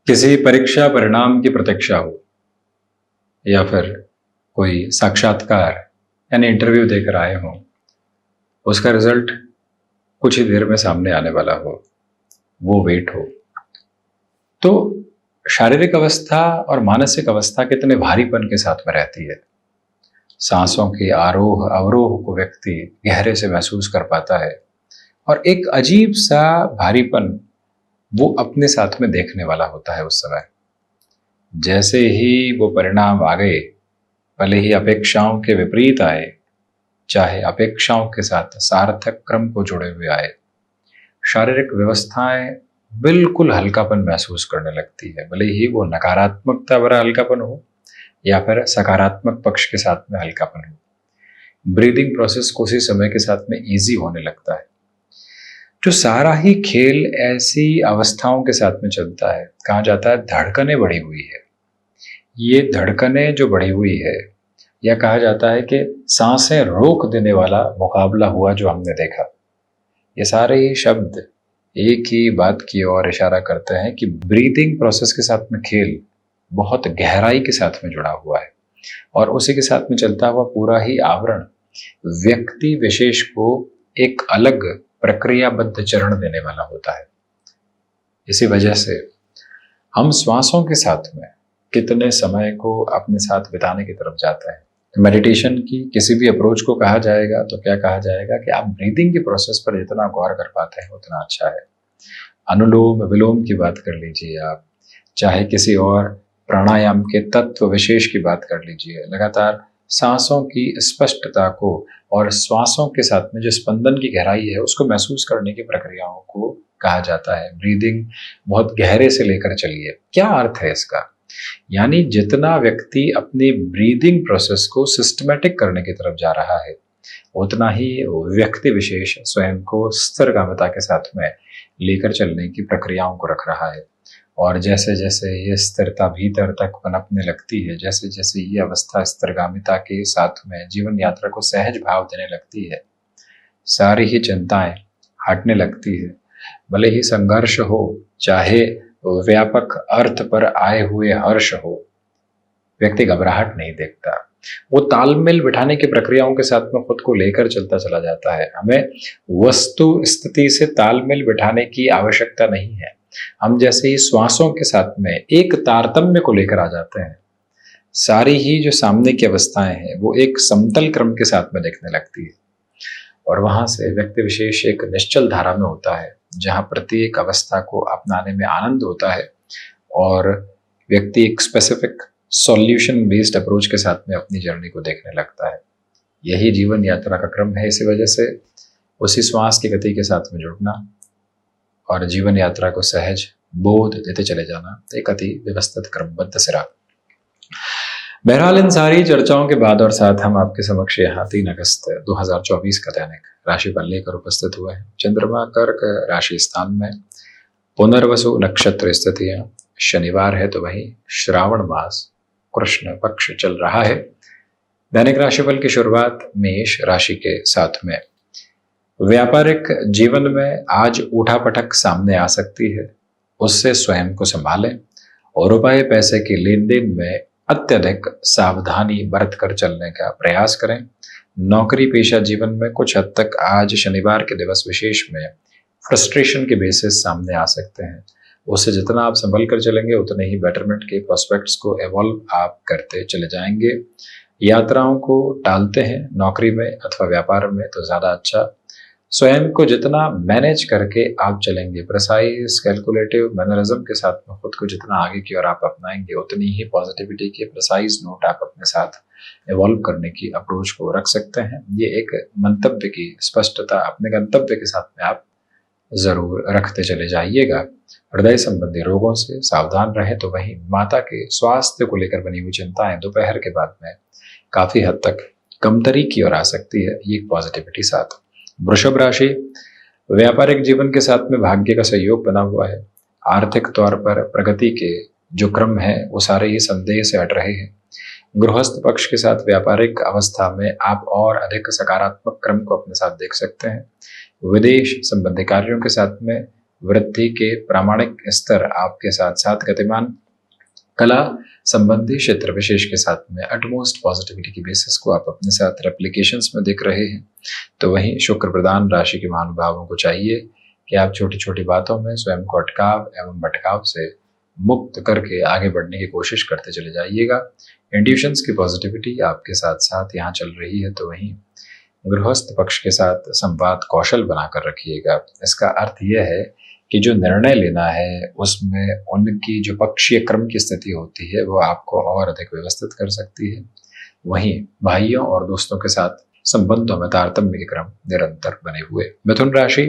किसी परीक्षा परिणाम की प्रतीक्षा हो या फिर कोई साक्षात्कार यानी इंटरव्यू देकर आए हो, उसका रिजल्ट कुछ ही देर में सामने आने वाला हो, वो वेट हो, तो शारीरिक अवस्था और मानसिक अवस्था कितने भारीपन के साथ में रहती है। सांसों के आरोह अवरोह को व्यक्ति गहरे से महसूस कर पाता है और एक अजीब सा भारीपन वो अपने साथ में देखने वाला होता है उस समय। जैसे ही वो परिणाम आ गए, भले ही अपेक्षाओं के विपरीत आए, चाहे अपेक्षाओं के साथ सार्थक क्रम को जुड़े हुए आए, शारीरिक व्यवस्थाएं बिल्कुल हल्कापन महसूस करने लगती है। भले ही वो नकारात्मकता भरा हल्कापन हो या फिर सकारात्मक पक्ष के साथ में हल्कापन हो, ब्रीदिंग प्रोसेस को उसी समय के साथ में इजी होने लगता है। जो सारा ही खेल ऐसी अवस्थाओं के साथ में चलता है। कहा जाता है धड़कनें बढ़ी हुई है। ये धड़कनें जो बढ़ी हुई है, या कहा जाता है कि सांसें रोक देने वाला मुकाबला हुआ जो हमने देखा, ये सारे ही शब्द एक ही बात की ओर इशारा करते हैं कि ब्रीदिंग प्रोसेस के साथ में खेल बहुत गहराई के साथ में जुड़ा हुआ है और उसी के साथ में चलता हुआ पूरा ही आवरण व्यक्ति विशेष को एक अलग प्रक्रियाबद्ध चरण देने वाला होता है। इसी वजह से हम श्वासों के साथ में कितने समय को अपने साथ बिताने की तरफ जाते हैं। मेडिटेशन की किसी भी अप्रोच को कहा जाएगा तो क्या कहा जाएगा कि आप ब्रीदिंग की प्रोसेस पर जितना गौर कर पाते हैं उतना अच्छा है। अनुलोम विलोम की बात कर लीजिए आप, चाहे किसी और प्राणायाम के तत्व विशेष की बात कर लीजिए, लगातार सांसों की स्पष्टता को और श्वासों के साथ में जो स्पंदन की गहराई है उसको महसूस करने की प्रक्रियाओं को कहा जाता है ब्रीदिंग। बहुत गहरे से लेकर चलिए। क्या अर्थ है इसका? यानी जितना व्यक्ति अपनी ब्रीदिंग प्रोसेस को सिस्टमैटिक करने की तरफ जा रहा है, उतना ही व्यक्ति विशेष स्वयं को स्थिरगामिता के साथ में लेकर चलने की प्रक्रियाओं को रख रहा है। और जैसे जैसे ये स्थिरता भीतर तक पनपने लगती है, जैसे जैसे ये अवस्था स्थिरगामिता के साथ में जीवन यात्रा को सहज भाव देने लगती है, सारी ही चिंताएं हटने लगती है। भले ही संघर्ष हो, चाहे व्यापक अर्थ पर आए हुए हर्ष हो, व्यक्ति घबराहट नहीं देखता। वो तालमेल बिठाने की प्रक्रियाओं के साथ में खुद को लेकर चलता चला जाता है। हमें वस्तु स्थिति से तालमेल बिठाने की आवश्यकता नहीं है। हम जैसे ही श्वासों के साथ में एक तारतम्य को लेकर आ जाते हैं, सारी ही जो सामने की अवस्थाएं हैं वो एक समतल क्रम के साथ में दिखने लगती है और वहां से व्यक्ति विशेष एक निश्चल धारा में होता है जहां प्रत्येक अवस्था को अपनाने में आनंद होता है और व्यक्ति एक स्पेसिफिक सॉल्यूशन बेस्ड अप्रोच के साथ में अपनी जर्नी को देखने लगता है। यही जीवन यात्रा का क्रम है। इसी वजह से उसी श्वास की गति के साथ में जुड़ना और जीवन यात्रा को सहज बोध देते चले जाना एक अति व्यवस्थित क्रमबद्ध सिरा। बहरहाल इन सारी चर्चाओं के बाद और साथ हम आपके समक्ष यहाँ 3 अगस्त 2024 का दैनिक राशिफल लेकर उपस्थित हुए हैं। चंद्रमा कर्क राशि स्थान में, पुनर्वसु नक्षत्र स्थितियां, शनिवार है तो वही श्रावण मास कृष्ण पक्ष चल रहा है। दैनिक राशिफल की शुरुआत मेष राशि के साथ में। व्यापारिक जीवन में आज उठापटक सामने आ सकती है, उससे स्वयं को संभालें और रुपए पैसे के लेन देन में अत्यधिक सावधानी बरत कर चलने का प्रयास करें। नौकरी पेशा जीवन में कुछ हद तक आज शनिवार के दिवस विशेष में फ्रस्ट्रेशन के बेसिस सामने आ सकते हैं। उससे जितना आप संभल कर चलेंगे उतने ही बेटरमेंट के प्रोस्पेक्ट्स को एवॉल्व आप करते चले जाएंगे। यात्राओं को टालते हैं नौकरी में अथवा व्यापार में तो ज़्यादा अच्छा। स्वयं को जितना मैनेज करके आप चलेंगे, प्रिसाइज कैलकुलेटिव मैनरिज्म के साथ में खुद को जितना आगे की ओर आप अपनाएंगे, उतनी ही पॉजिटिविटी के प्रिसाइज नोट आप अपने साथ एवॉल्व करने की अप्रोच को रख सकते हैं। ये एक मंतव्य की स्पष्टता अपने गंतव्य के साथ में आप जरूर रखते चले जाइएगा। हृदय संबंधी रोगों से सावधान रहे तो वहीं माता के स्वास्थ्य को लेकर बनी हुई चिंताएं दोपहर के बाद में काफी हद तक कमतरी की ओर आ सकती है। ये एक पॉजिटिविटी साथ। वृषभ राशि, व्यापारिक जीवन के साथ में भाग्य का सहयोग बना हुआ है। आर्थिक तौर पर प्रगति के जो क्रम है वो सारे ही संदेह से हट रहे हैं। गृहस्थ पक्ष के साथ व्यापारिक अवस्था में आप और अधिक सकारात्मक क्रम को अपने साथ देख सकते हैं। विदेश संबंधी कार्यों के साथ में वृद्धि के प्रामाणिक स्तर आपके साथ साथ गतिमान कला संबंधी क्षेत्र विशेष के साथ में अटमोस्ट पॉजिटिविटी की बेसिस को आप अपने साथ रेप्लिकेशंस में देख रहे हैं। तो वहीं शुक्र प्रधान राशि के महानुभावों को चाहिए कि आप छोटी छोटी बातों में स्वयं को अटकाव एवं भटकाव से मुक्त करके आगे बढ़ने की कोशिश करते चले जाइएगा। इंट्यूशंस की पॉजिटिविटी आपके साथ साथ यहाँ चल रही है। तो वहीं गृहस्थ पक्ष के साथ संवाद कौशल बनाकर रखिएगा। इसका अर्थ यह है कि जो निर्णय लेना है उसमें उनकी जो पक्षीय क्रम की स्थिति होती है वो आपको और अधिक व्यवस्थित कर सकती है। वहीं भाइयों और दोस्तों के साथ संबंधों में तारतम्य के क्रम निरंतर बने हुए। मिथुन राशि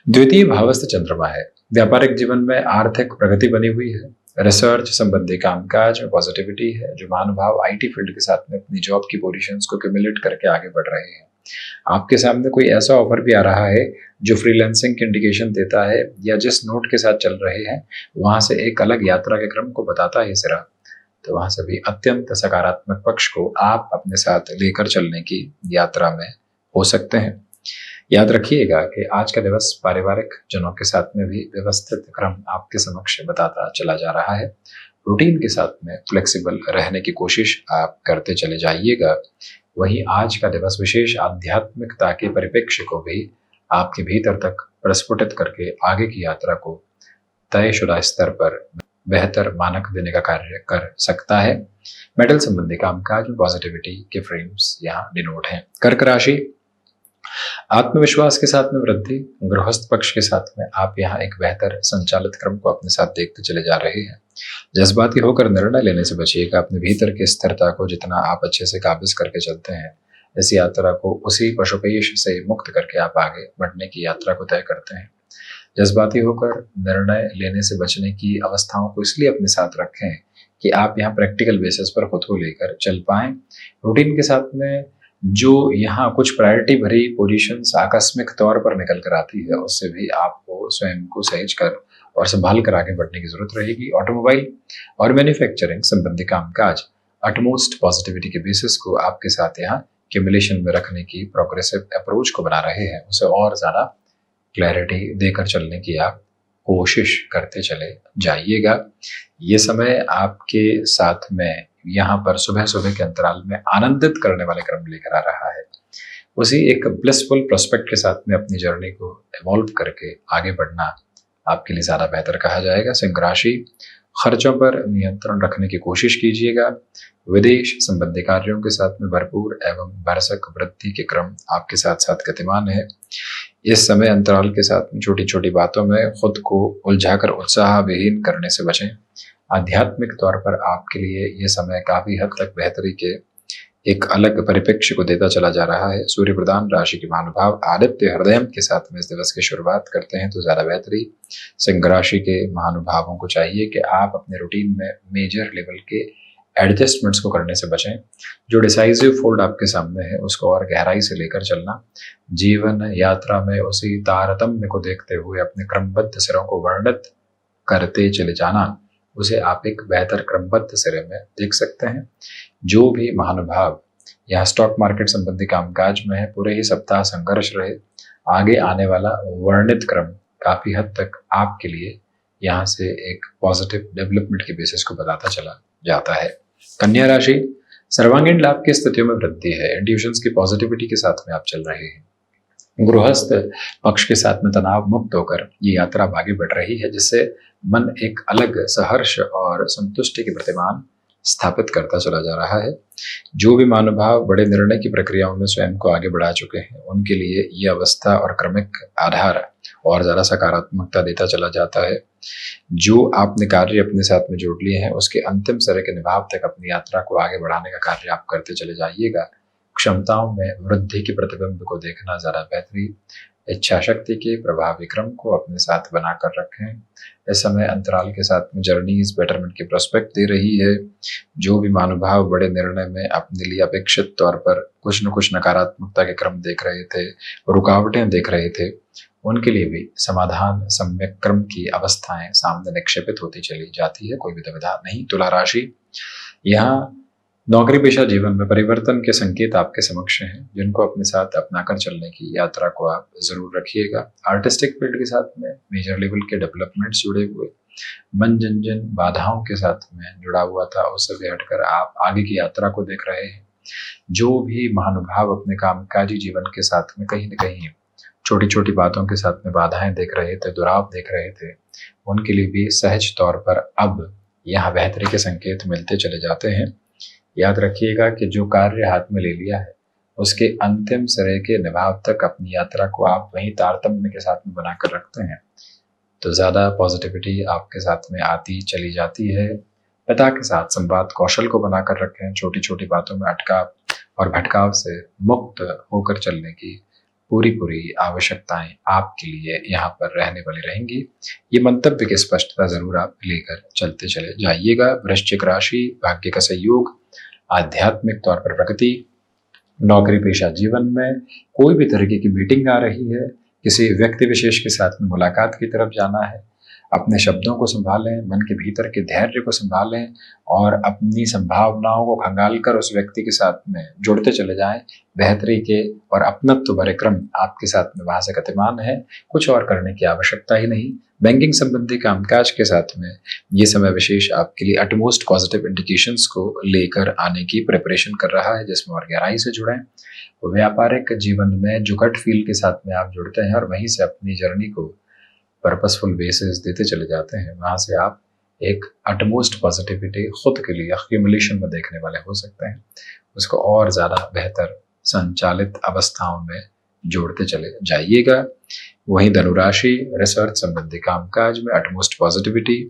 द्वितीय भावस्थ चंद्रमा है। व्यापारिक जीवन में आर्थिक प्रगति बनी हुई है। रिसर्च संबंधी कामकाज में पॉजिटिविटी है। जो महानुभाव आईटी फील्ड के साथ में अपनी जॉब की पोजीशंस को क्यूमुलेट करके आगे बढ़ रहे हैं, आपके सामने कोई ऐसा ऑफर भी आ रहा है जो फ्रीलांसिंग की इंडिकेशन देता है या जिस नोट के साथ चल रहे हैं वहां से एक अलग यात्रा के क्रम को बताता है सिरा। तो वहां से भी अत्यंत सकारात्मक पक्ष को आप अपने साथ लेकर चलने की यात्रा में हो सकते हैं। याद रखिएगा कि आज का दिवस पारिवारिक जनों के साथ में भी व्यवस्थित क्रम आपके समक्ष बताता चला जा रहा है। रूटीन के साथ में फ्लेक्सिबल रहने की कोशिश आप करते चले जाइएगा। वहीं आज का दिवस विशेष आध्यात्मिकता के परिप्रेक्ष्य को भी आपके भीतर तक प्रस्फुटित करके आगे की यात्रा को तयशुदा स्तर पर बेहतर मानक देने का कार्य कर सकता है। मेटल संबंधी कामकाज में पॉजिटिविटी के फ्रेम्स यहाँ डिनोट हैं। कर्क राशि आत्मविश्वास के साथ में वृद्धि। गृहस्थ पक्ष के साथ में आप यहाँ एक बेहतर संचालित क्रम को अपने साथ देखते चले जा रहे हैं। जज्बाती होकर निर्णय लेने से बचिएगा। अपने भीतर की स्थिरता को जितना आप अच्छे से काबिज करके चलते हैं, इस यात्रा को उसी पशुपेश से मुक्त करके आप आगे बढ़ने की यात्रा को तय करते हैं। जज्बाती होकर निर्णय लेने से बचने की अवस्थाओं को इसलिए अपने साथ रखें कि आप यहाँ प्रैक्टिकल बेसिस पर खुद को लेकर चल पाएं। रूटीन के साथ में जो यहाँ कुछ प्रायोरिटी भरी पोजीशंस आकस्मिक तौर पर निकल कर आती है, उससे भी आपको स्वयं को सहेज कर और संभाल कर आगे बढ़ने की जरूरत रहेगी। ऑटोमोबाइल और मैन्युफैक्चरिंग संबंधी कामकाज अटमोस्ट पॉजिटिविटी के बेसिस को आपके साथ यहाँ क्यूमुलेशन में रखने की प्रोग्रेसिव अप्रोच को बना रहे हैं। उसे और ज़्यादा क्लैरिटी देकर चलने की आप कोशिश करते चले जाइएगा। ये समय आपके साथ में यहाँ पर सुबह सुबह के अंतराल में आनंदित करने वाले क्रम लेकर आ रहा है। उसी एक ब्लिसफुल प्रोस्पेक्ट के साथ में अपनी जर्नी को इवॉल्व करके आगे बढ़ना आपके लिए ज़्यादा बेहतर कहा जाएगा। सिंह राशि खर्चों पर नियंत्रण रखने की कोशिश कीजिएगा। विदेश संबंधी कार्यों के साथ में भरपूर एवं भरसक वृद्धि के क्रम आपके साथ साथ गतिमान है। इस समय अंतराल के साथ में छोटी छोटी बातों में खुद को उलझाकर उत्साह विहीन करने से बचें। आध्यात्मिक तौर पर आपके लिए ये समय काफी हद तक बेहतरी के एक अलग परिप्रेक्ष्य को देता चला जा रहा है। सूर्य प्रधान राशि के महानुभाव आदित्य हृदय के साथ में इस दिवस की शुरुआत करते हैं तो ज्यादा बेहतरी। सिंह राशि के महानुभावों को चाहिए कि आप अपने रूटीन में मेजर लेवल के एडजस्टमेंट्स को करने से बचें। जो डिसाइसिव फोल्ड आपके सामने है उसको और गहराई से लेकर चलना। जीवन यात्रा में उसी तारतम्य को देखते हुए अपने क्रमबद्ध सिरों को वर्णित करते चले जाना, उसे आप एक बेहतर क्रमबद्ध सिरे में देख सकते हैं। जो भी महानुभाव यहाँ स्टॉक मार्केट संबंधी कामकाज में है, पूरे ही सप्ताह संघर्ष रहे। आगे आने वाला वर्णित क्रम काफी हद तक आपके लिए यहाँ से एक पॉजिटिव डेवलपमेंट की बेसिस को बताता चला जाता है। कन्या राशि सर्वांगीण लाभ की स्थितियों में वृद्धि है। इंट्यूशंस की पॉजिटिविटी के साथ में आप चल रहे हैं। गृहस्थ पक्ष के साथ में तनाव मुक्त होकर ये यात्रा आगे बढ़ रही है, जिससे मन एक अलग सहर्ष और संतुष्टि के प्रतिमान स्थापित करता चला जा रहा है। जो भी महानुभाव बड़े निर्णय की प्रक्रियाओं में स्वयं को आगे बढ़ा चुके हैं, उनके लिए यह अवस्था और क्रमिक आधार और ज्यादा सकारात्मकता देता चला जाता है। जो आपने कार्य अपने साथ में जोड़ लिए हैं, उसके अंतिम सिरे के निभाव तक अपनी यात्रा को आगे बढ़ाने का कार्य आप करते चले जाइएगा। क्षमताओं में वृद्धि के प्रतिबिंब को देखना ज्यादा बेहतरी। इच्छा शक्ति के प्रभावी क्रम को अपने साथ बनाकर रखें। इस समय अंतराल के साथ में जर्नीज बेटरमेंट की प्रोस्पेक्ट दे रही है। जो भी महानुभाव बड़े निर्णय में अपने लिए अपेक्षित तौर पर कुछ न कुछ नकारात्मकता के क्रम देख रहे थे, रुकावटें देख रहे थे, उनके लिए भी समाधान सम्यक क्रम की अवस्थाएं सामने निक्षेपित होती चली जाती है। कोई भी दुविधा नहीं। तुला राशि यहाँ नौकरी पेशा जीवन में परिवर्तन के संकेत आपके समक्ष हैं, जिनको अपने साथ अपनाकर चलने की यात्रा को आप जरूर रखिएगा। आर्टिस्टिक फील्ड के साथ में मेजर लेवल के डेवलपमेंट्स जुड़े हुए, मन जिन जिन बाधाओं के साथ में जुड़ा हुआ था उससे भी हटकर आप आगे की यात्रा को देख रहे हैं। जो भी महानुभाव अपने कामकाजी जीवन के साथ में कहीं न कहीं छोटी छोटी बातों के साथ में बाधाएं देख रहे थे, दुराव देख रहे थे, उनके लिए भी सहज तौर पर अब यहाँ बेहतरी के संकेत मिलते चले जाते हैं। याद रखिएगा कि जो कार्य हाथ में ले लिया है उसके अंतिम सिरे के निभाव तक अपनी यात्रा को आप वहीं तारतम्य के साथ में बनाकर रखते हैं तो ज़्यादा पॉजिटिविटी आपके साथ में आती चली जाती है। पिता के साथ संवाद कौशल को बनाकर रखें। छोटी छोटी बातों में अटकाव और भटकाव से मुक्त होकर चलने की पूरी आवश्यकताएं आपके लिए यहाँ पर रहने वाली रहेंगी। ये मंतव्य की स्पष्टता जरूर आप लेकर चलते चले जाइएगा। वृश्चिक राशि, भाग्य का सहयोग, आध्यात्मिक तौर पर प्रगति, नौकरी पेशा जीवन में कोई भी तरीके की मीटिंग आ रही है, किसी व्यक्ति विशेष के साथ में मुलाकात की तरफ जाना है, अपने शब्दों को संभालें, मन के भीतर के धैर्य को संभालें और अपनी संभावनाओं को खंगाल कर उस व्यक्ति के साथ में जुड़ते चले जाएं। बेहतरी के और अपनत्व भरे क्रम आपके साथ में वहां से गतिमान है, कुछ और करने की आवश्यकता ही नहीं। बैंकिंग संबंधी कामकाज के साथ में ये समय विशेष आपके लिए अटमोस्ट पॉजिटिव इंडिकेशंस को लेकर आने की प्रिपरेशन कर रहा है, जिसमें और गहराई से जुड़ें। व्यापारिक जीवन में जो गट फील के साथ में आप जुड़ते हैं और वहीं से अपनी जर्नी को पर्पसफुल बेसिस देते चले जाते हैं, वहां से आप एक अटमोस्ट पॉजिटिविटी खुद के लिए एक्यूमुलेशन में देखने वाले हो सकते हैं। उसको और ज़्यादा बेहतर संचालित अवस्थाओं में जोड़ते चले जाइएगा। वहीं धनुराशि, रिसर्च संबंधी कामकाज में अटमोस्ट पॉजिटिविटी,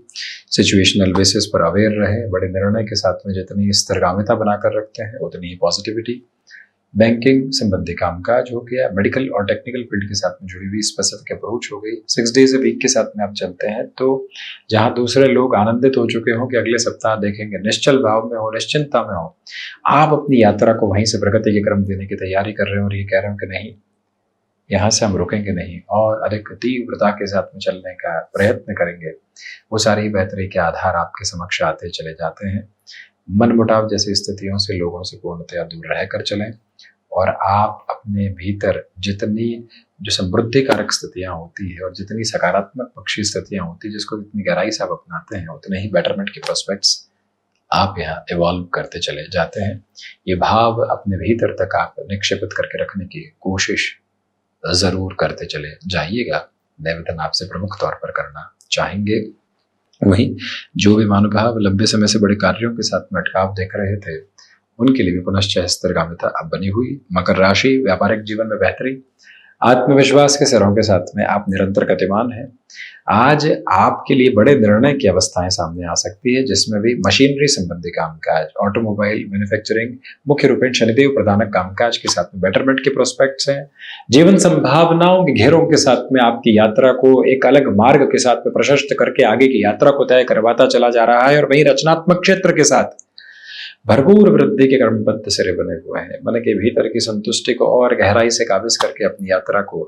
सिचुएशनल बेसिस पर अवेयर रहे। बड़े निर्णय के साथ में जितनी स्थिरगामिता बनाकर रखते हैं उतनी ही पॉजिटिविटी। बैंकिंग संबंधी कामकाज हो गया, मेडिकल और टेक्निकल फील्ड के साथ में जुड़ी हुई स्पेसिफिक अप्रोच हो गई। 6 डेज ए वीक के साथ में आप चलते हैं तो जहां दूसरे लोग आनंदित हो चुके हों कि अगले सप्ताह देखेंगे, निश्चल भाव में हो, निश्चिंता में हो, आप अपनी यात्रा को वहीं से प्रगति के क्रम देने की तैयारी कर रहे हो और ये कह रहे हो कि नहीं, यहाँ से हम रुकेंगे नहीं और अधिक तीव्रता के साथ में चलने का प्रयत्न करेंगे। वो सारी बेहतरी के आधार आपके समक्ष आते चले जाते हैं। मन मुटाव जैसी स्थितियों से लोगों से पूर्णतया दूर रहकर चलें और आप अपने भीतर जितनी जो समृद्धि कारक स्थितियां होती है और जितनी सकारात्मक पक्षी स्थितियां होती है, जिसको जितनी गहराई से आप अपनाते हैं उतने ही बेटरमेंट के प्रोस्पेक्ट्स आप यहाँ इवॉल्व करते चले जाते हैं। ये भाव अपने भीतर तक आप निक्षेपित करके रखने की कोशिश जरूर करते चले जाइएगा। निवेदन आपसे प्रमुख तौर पर करना चाहेंगे। वहीं जो भी महानुभाव लंबे समय से बड़े कार्यों के साथ में अटकाव देख रहे थे उनके लिए भी पुनश्च स्थिरगामिता अब बनी हुई। मकर राशि, व्यापारिक जीवन में बेहतरी, आत्मविश्वास के सिरों के साथ में आप निरंतर गतिमान हैं। आज आपके लिए बड़े निर्णय की अवस्थाएं सामने आ सकती है, जिसमें भी मशीनरी संबंधी कामकाज, ऑटोमोबाइल, मैन्युफैक्चरिंग, मुख्य रूपेण शनिदेव प्रधानक कामकाज के साथ में बेटरमेंट के प्रोस्पेक्ट्स हैं। जीवन संभावनाओं के घेरों के साथ में आपकी यात्रा को एक अलग मार्ग के साथ में प्रशस्त करके आगे की यात्रा को तय करवाता चला जा रहा है और वहीं रचनात्मक क्षेत्र के साथ भरपूर वृद्धि के क्रमबद्ध सिरे बने हुए हैं। मन के भीतर की संतुष्टि को और गहराई से काबिज करके अपनी यात्रा को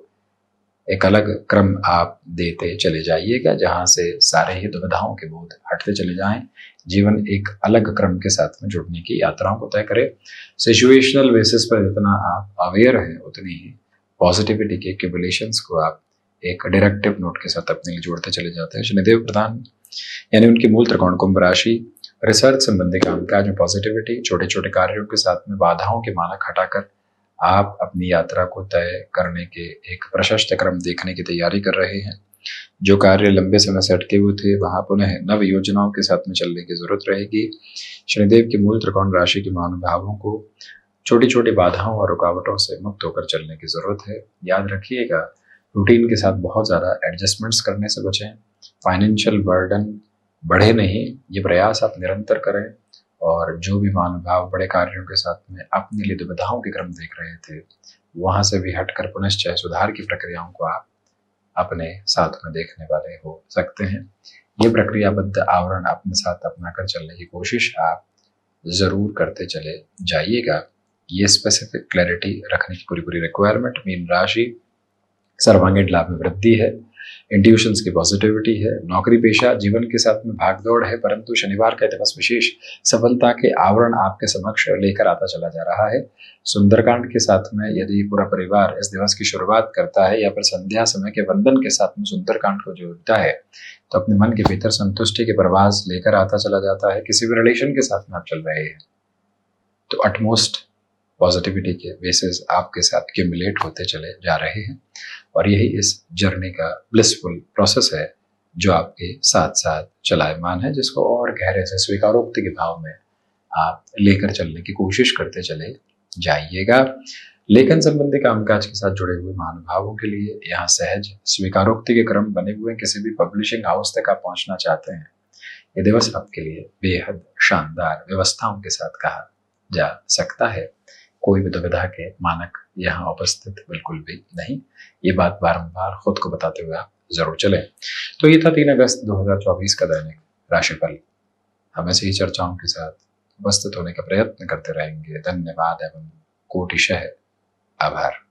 एक अलग क्रम आप देते चले जाइएगा, जहां से सारे ही दुविधाओं के बोध हटते चले जाएं। जीवन एक अलग क्रम के साथ में जुड़ने की यात्राओं को तय करें। सिचुएशनल बेसिस पर जितना आप अवेयर हैं उतनी ही पॉजिटिविटी के एक्यूमुलेशंस को आप एक डायरेक्टिव नोट के साथ अपने लिए जोड़ते चले जाते हैं। शनिदेव प्रधान यानी उनकी मूल त्रिकोण कुंभ राशि, रिसर्च संबंधी कामकाज में पॉजिटिविटी, छोटे छोटे कार्यों के साथ में बाधाओं के मानक हटाकर आप अपनी यात्रा को तय करने के एक प्रशस्त क्रम देखने की तैयारी कर रहे हैं। जो कार्य लंबे समय से अटके हुए थे वहां पुनः नव योजनाओं के साथ में चलने की जरूरत रहेगी। शनिदेव की मूल त्रिकोण राशि के महानुभावों को छोटी छोटी बाधाओं और रुकावटों से मुक्त होकर चलने की जरूरत है। याद रखिएगा, रूटीन के साथ बहुत ज्यादा एडजस्टमेंट्स करने से बचें। फाइनेंशियल बर्डन बढ़े नहीं, ये प्रयास आप निरंतर करें। और जो भी महानुभाव बड़े कार्यों के साथ में अपने लिए दुविधाओं के क्रम देख रहे थे वहां से भी हटकर पुनश्च सुधार की प्रक्रियाओं को आप अपने साथ में देखने वाले हो सकते हैं। ये प्रक्रियाबद्ध आवरण अपने साथ अपना कर चलने की कोशिश आप जरूर करते चले जाइएगा। ये स्पेसिफिक क्लैरिटी रखने की पूरी रिक्वायरमेंट। मीन राशि, सर्वांगीण लाभ में वृद्धि है। इंट्यूशंस की पॉजिटिविटी है। नौकरी पेशा जीवन के साथ में भागदौड़ है, परंतु शनिवार का दिवस विशेष सफलता के आवरण आपके समक्ष लेकर आता चला जा रहा है। सुंदरकांड के साथ में यदि पूरा परिवार इस दिवस की शुरुआत करता है या फिर संध्या समय के वंदन के साथ में सुंदरकांड को जोड़ता है, तो अपने मन के भीतर संतुष्टि के प्रवास लेकर आता चला जाता है। किसी भी रिलेशन के साथ में आप चल रहे हैं तो अटमोस्ट पॉजिटिविटी के बेसिस आपके साथ एक्यूमुलेट होते चले जा रहे हैं, और यही इस जर्नी का ब्लिसफुल प्रोसेस है जो आपके साथ साथ चलायमान है, जिसको और गहरे से स्वीकारोक्ति के भाव में आप लेकर चलने की कोशिश करते चले जाइएगा। लेखन संबंधी कामकाज के साथ जुड़े हुए महानुभावों के लिए यहाँ सहज स्वीकारोक्ति के क्रम बने हुए, किसी भी पब्लिशिंग हाउस तक आप पहुंचना चाहते हैं, ये दिवस आपके लिए बेहद शानदार व्यवस्थाओं के साथ कहा जा सकता है। कोई भी दुविधा के मानक यहाँ उपस्थित बिल्कुल भी नहीं, ये बात बारंबार खुद को बताते हुए आप जरूर चलें। तो ये था 3 अगस्त 2024 का दैनिक राशिफल। हम ऐसे ही चर्चाओं के साथ उपस्थित होने का प्रयत्न करते रहेंगे। धन्यवाद एवं कोटिशः आभार।